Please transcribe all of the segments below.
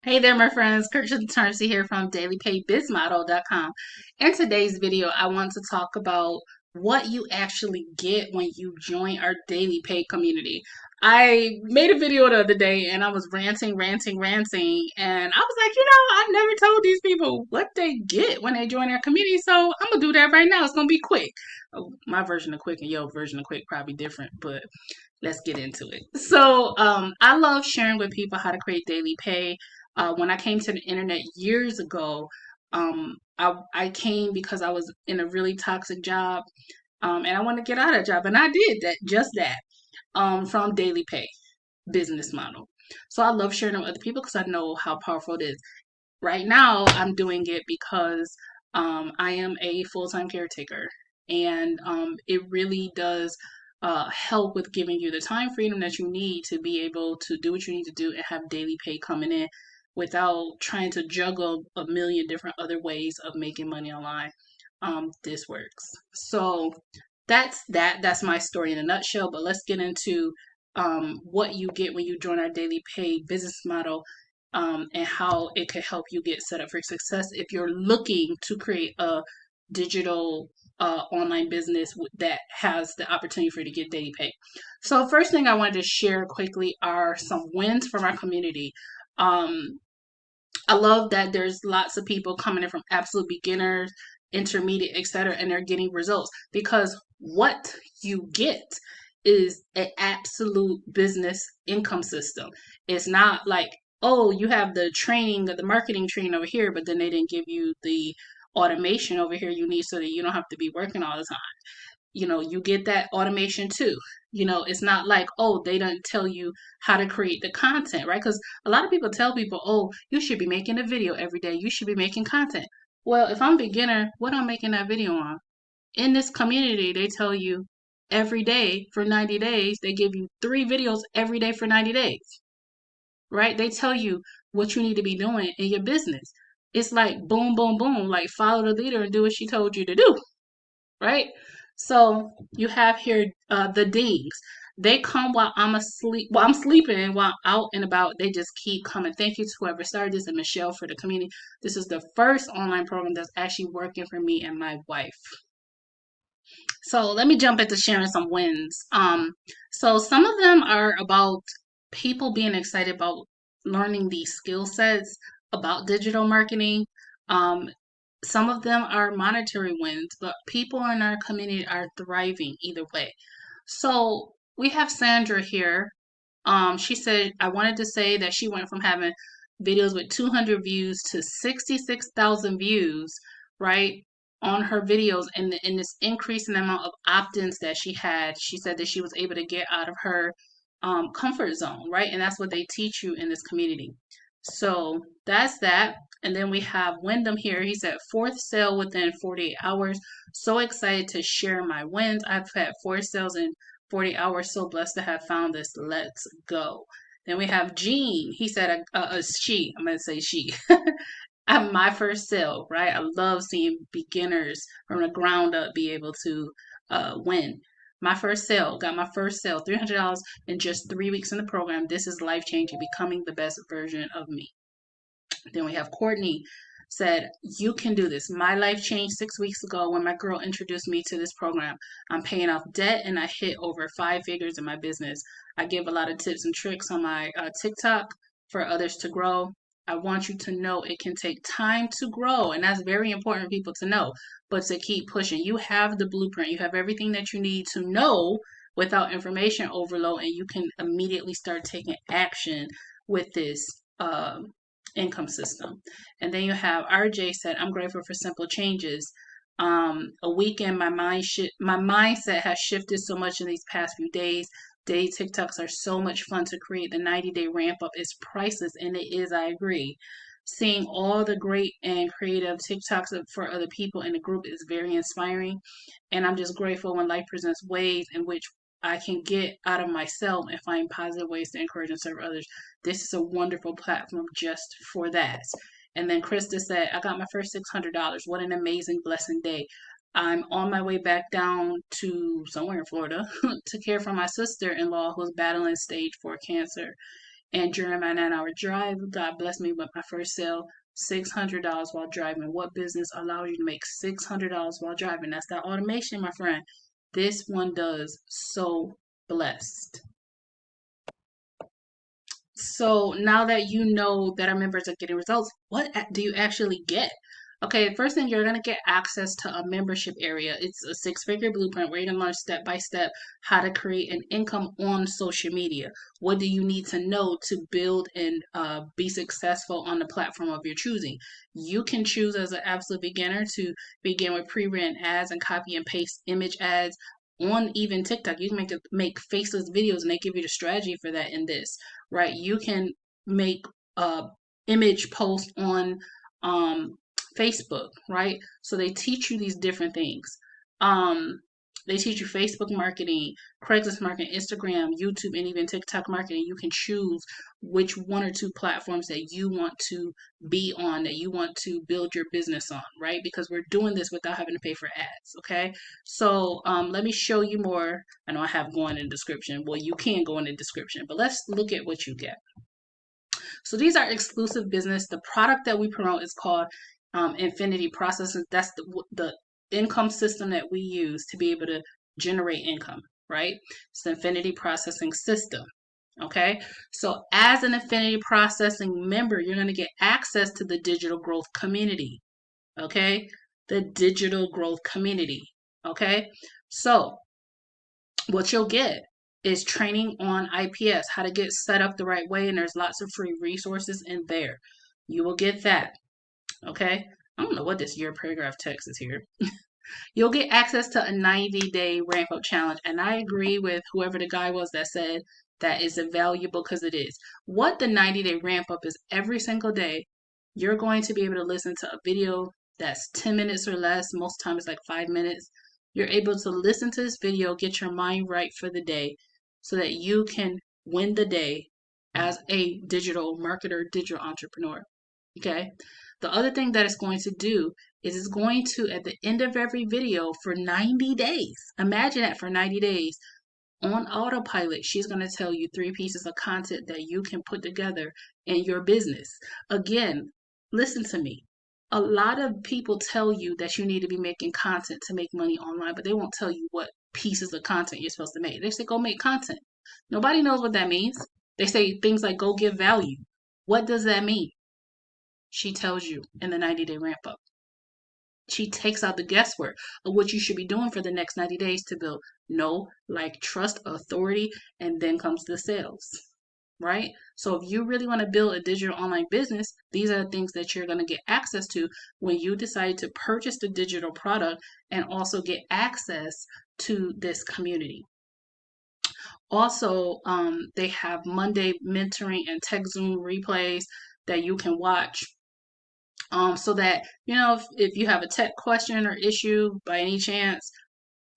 Hey there, my friends. KIRKSHINTA here from DailyPayBizModel.com. In today's video, I want to talk about what you actually get when you join our Daily Pay community. I made a video the other day and I was ranting, and I was like, I never told these people what they get when they join our community, so I'm gonna do that right now. It's gonna be quick. Oh, my version of quick and your version of quick probably different, but let's get into it. I love sharing with people how to create daily pay. When I came to the internet years ago, I came because I was in a really toxic job, and I wanted to get out of that job, and I did that from daily pay business model. So I love sharing it with other people because I know how powerful it is. Right now, I'm doing it because I am a full time caretaker, and it really does help with giving you the time freedom that you need to be able to do what you need to do and have daily pay coming in without trying to juggle a million different other ways of making money online. This works. So that's that. That's my story in a nutshell. But let's get into what you get when you join our daily pay business model, and how it could help you get set up for success if you're looking to create a digital online business that has the opportunity for you to get daily pay. So, first thing I wanted to share quickly are some wins from our community. Um, I love that there's lots of people coming in from absolute beginners, intermediate, etc., and they're getting results because what you get is an absolute business income system. It's not like, oh, you have the training, the marketing training over here, but then they didn't give you the automation over here you need so that you don't have to be working all the time. You get that automation too. It's not like, oh, they don't tell you how to create the content, right? Because a lot of people tell people, oh, you should be making a video every day, you should be making content. Well, if I'm a beginner, what I'm making that video on? In this community, they tell you every day for 90 days, they give you 3 videos every day for 90 days, right? They tell you what you need to be doing in your business. It's like boom, boom, boom, like follow the leader and do what she told you to do, right? So you have here the dings. They come while I'm asleep. While I'm sleeping, while I'm out and about, they just keep coming. Thank you to whoever started this and Michelle for the community. This is the first online program that's actually working for me and my wife. So let me jump into sharing some wins. So some of them are about people being excited about learning these skill sets about digital marketing. Um, some of them are monetary wins, but people in our community are thriving either way. So we have Sandra here. She said, I wanted to say that she went from having videos with 200 views to 66,000 views, right, on her videos. And in this increase in the amount of opt-ins that she had, she said that she was able to get out of her comfort zone, right? And that's what they teach you in this community. So that's that. And then we have Wyndham here. He said, fourth sale within 48 hours. So excited to share my wins. I've had 4 sales in 40 hours. So blessed to have found this. Let's go. Then we have Jean. He said, she. I'm going to say she. At my first sale, right? I love seeing beginners from the ground up be able to win. My first sale, got my first sale, $300 in just 3 weeks in the program. This is life changing, becoming the best version of me. Then we have Courtney said, you can do this. My life changed 6 weeks ago when my girl introduced me to this program. I'm paying off debt and I hit over 5 figures in my business. I give a lot of tips and tricks on my TikTok for others to grow. I want you to know it can take time to grow, and that's very important for people to know, but to keep pushing. You have the blueprint, you have everything that you need to know without information overload, and you can immediately start taking action with this income system. And then you have RJ said, I'm grateful for simple changes. A weekend, my mindset has shifted so much in these past few days. Day TikToks are so much fun to create. The 90-day ramp up is priceless, and it is, I agree. Seeing all the great and creative TikToks for other people in the group is very inspiring. And I'm just grateful when life presents ways in which I can get out of myself and find positive ways to encourage and serve others. This is a wonderful platform just for that. And then Krista said, I got my first $600. What an amazing blessing day. I'm on my way back down to somewhere in Florida to care for my sister in law who's battling stage 4 cancer. And during my 9-hour drive, God blessed me with my first sale, $600 while driving. What business allows you to make $600 while driving? That's that automation, my friend. This one does. So blessed. So now that you know that our members are getting results, what do you actually get? Okay, first thing, you're going to get access to a membership area. It's a six-figure blueprint where you're going to learn step by step how to create an income on social media. What do you need to know to build and be successful on the platform of your choosing? You can choose as an absolute beginner to begin with pre-written ads and copy and paste image ads on even TikTok. You can make faceless videos, and they give you the strategy for that in this, right? You can make a image post on um, Facebook, right? So they teach you these different things. Um, they teach you Facebook marketing, Craigslist marketing, Instagram, YouTube, and even TikTok marketing. You can choose which one or two platforms that you want to be on, that you want to build your business on, right? Because we're doing this without having to pay for ads, okay? So let me show you more. I know I have going in the description. Well, you can go in the description, but let's look at what you get. So these are exclusive business. The product that we promote is called Infinity Processing. That's the income system that we use to be able to generate income, right? It's the Infinity Processing System. Okay, so as an Infinity Processing member, you're going to get access to the digital growth community. Okay, the digital growth community. Okay, so what you'll get is training on IPS, how to get set up the right way, and there's lots of free resources in there. You will get that. Okay, I don't know what this year paragraph text is here. You'll get access to a 90-day ramp up challenge. And I agree with whoever the guy was that said that is valuable, because it is. What the 90-day ramp up is, every single day, you're going to be able to listen to a video that's 10 minutes or less. Most times it's like 5 minutes. You're able to listen to this video, get your mind right for the day so that you can win the day as a digital marketer, digital entrepreneur. Okay. The other thing that it's going to do is it's going to, at the end of every video for 90 days, imagine that, for 90 days, on autopilot, she's going to tell you 3 pieces of content that you can put together in your business. Again, listen to me. A lot of people tell you that you need to be making content to make money online, but they won't tell you what pieces of content you're supposed to make. They say, go make content. Nobody knows what that means. They say things like, go give value. What does that mean? She tells you in the 90-day ramp up. She takes out the guesswork of what you should be doing for the next 90 days to build know, like, trust, authority, and then comes the sales, right? So if you really want to build a digital online business, these are the things that you're going to get access to when you decide to purchase the digital product and also get access to this community. Also, they have Monday mentoring and tech Zoom replays that you can watch, so that, if you have a tech question or issue by any chance,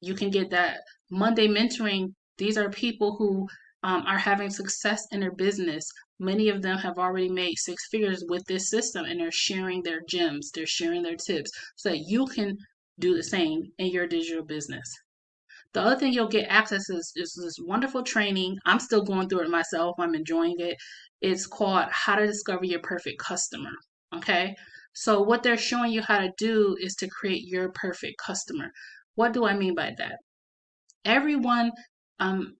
you can get that. Monday mentoring, these are people who are having success in their business. Many of them have already made 6 figures with this system, and they're sharing their gems, they're sharing their tips so that you can do the same in your digital business. The other thing you'll get access is this wonderful training. I'm still going through it myself. I'm enjoying it. It's called How to Discover Your Perfect Customer. Okay. So what they're showing you how to do is to create your perfect customer. What do I mean by that? Everyone, um,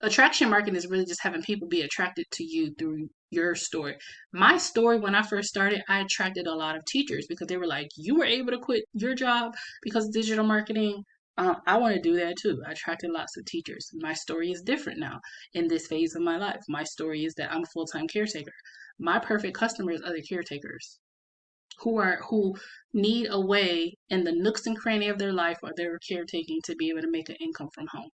attraction marketing is really just having people be attracted to you through your story. My story, when I first started, I attracted a lot of teachers because they were like, you were able to quit your job because of digital marketing. I want to do that too. I attracted lots of teachers. My story is different now in this phase of my life. My story is that I'm a full-time caretaker. My perfect customer is other caretakers who need a way in the nooks and cranny of their life or their caretaking to be able to make an income from home.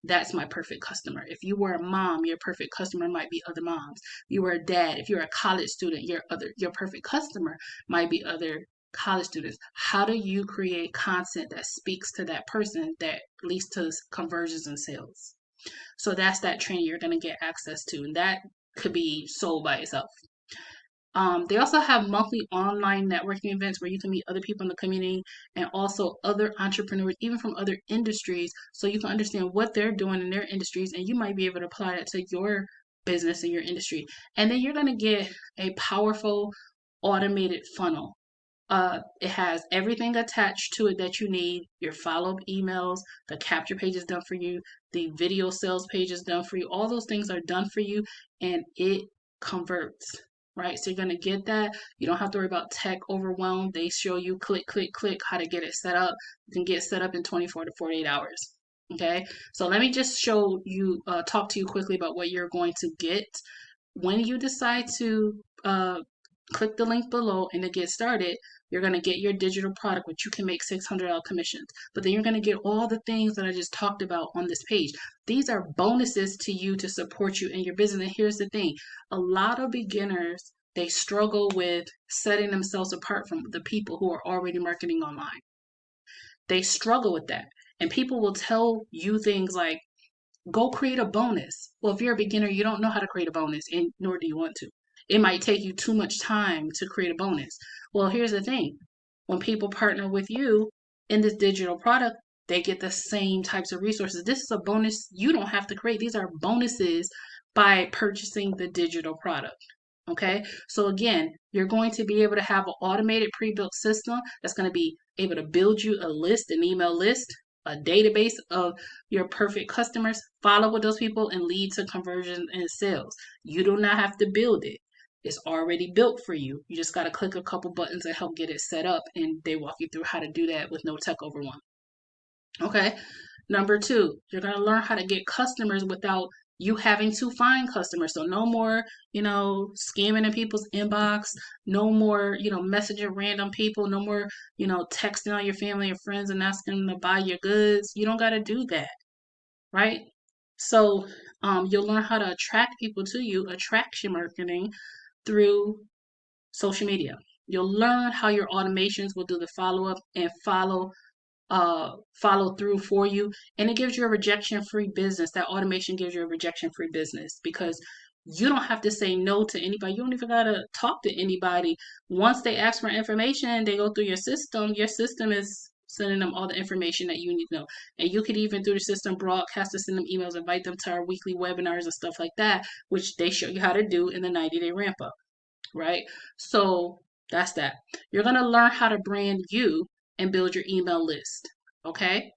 That's my perfect customer. If you were a mom, your perfect customer might be other moms. If you were a dad, if you're a college student, your perfect customer might be other college students. How do you create content that speaks to that person that leads to conversions and sales? So that's that training you're going to get access to, and that could be sold by itself. They also have monthly online networking events where you can meet other people in the community and also other entrepreneurs, even from other industries, so you can understand what they're doing in their industries, and you might be able to apply that to your business in your industry. And then you're going to get a powerful automated funnel. It has everything attached to it that you need. Your follow-up emails, the capture page is done for you, the video sales page is done for you. All those things are done for you, and it converts, right? So you're gonna get that. You don't have to worry about tech overwhelm. They show you click, click, click how to get it set up. You can get set up in 24 to 48 hours. Okay, so let me just show you, talk to you quickly about what you're going to get when you decide to click the link below and to get started. You're going to get your digital product, which you can make $600 commissions. But then you're going to get all the things that I just talked about on this page. These are bonuses to you to support you in your business. And here's the thing, a lot of beginners, they struggle with setting themselves apart from the people who are already marketing online. They struggle with that. And people will tell you things like, go create a bonus. Well, if you're a beginner, you don't know how to create a bonus, and nor do you want to. It might take you too much time to create a bonus. Well, here's the thing, when people partner with you in this digital product, they get the same types of resources. This is a bonus you don't have to create. These are bonuses by purchasing the digital product. Okay, so again, you're going to be able to have an automated pre-built system that's going to be able to build you a list, an email list, a database of your perfect customers, follow with those people, and lead to conversion and sales. You do not have to build it. It's already built for you. You just got to click a couple buttons and help get it set up, and they walk you through how to do that with no tech overwhelm. Okay. Number two, you're going to learn how to get customers without you having to find customers. So no more, scamming in people's inbox. No more, messaging random people. No more, texting all your family and friends and asking them to buy your goods. You don't got to do that, right? So you'll learn how to attract people to you, attraction marketing through social media. You'll learn how your automations will do the follow up and follow through for you, and it gives you a rejection free business. That automation gives you a rejection free business because you don't have to say no to anybody. You don't even gotta talk to anybody. Once they ask for information, they go through your system is sending them all the information that you need to know. And you could even through the system broadcast to send them emails, invite them to our weekly webinars and stuff like that, which they show you how to do in the 90-day ramp up, right? So that's that. You're going to learn how to brand you and build your email list. Okay.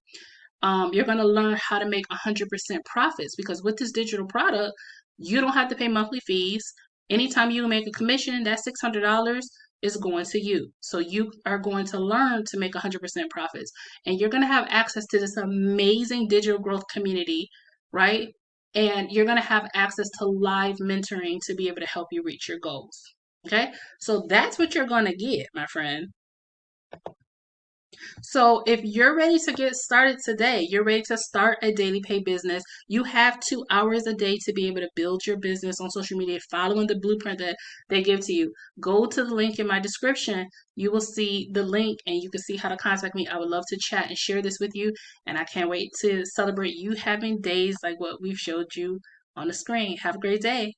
You're going to learn how to make 100% profits because with this digital product, you don't have to pay monthly fees. Anytime you make a commission, that $600 is going to you. So you are going to learn to make 100% profits, and you're going to have access to this amazing digital growth community, right? And you're going to have access to live mentoring to be able to help you reach your goals. Okay, so that's what you're going to get, my friend. So if you're ready to get started today, you're ready to start a daily pay business, you have 2 hours a day to be able to build your business on social media, following the blueprint that they give to you. Go to the link in my description. You will see the link and you can see how to contact me. I would love to chat and share this with you. And I can't wait to celebrate you having days like what we've showed you on the screen. Have a great day.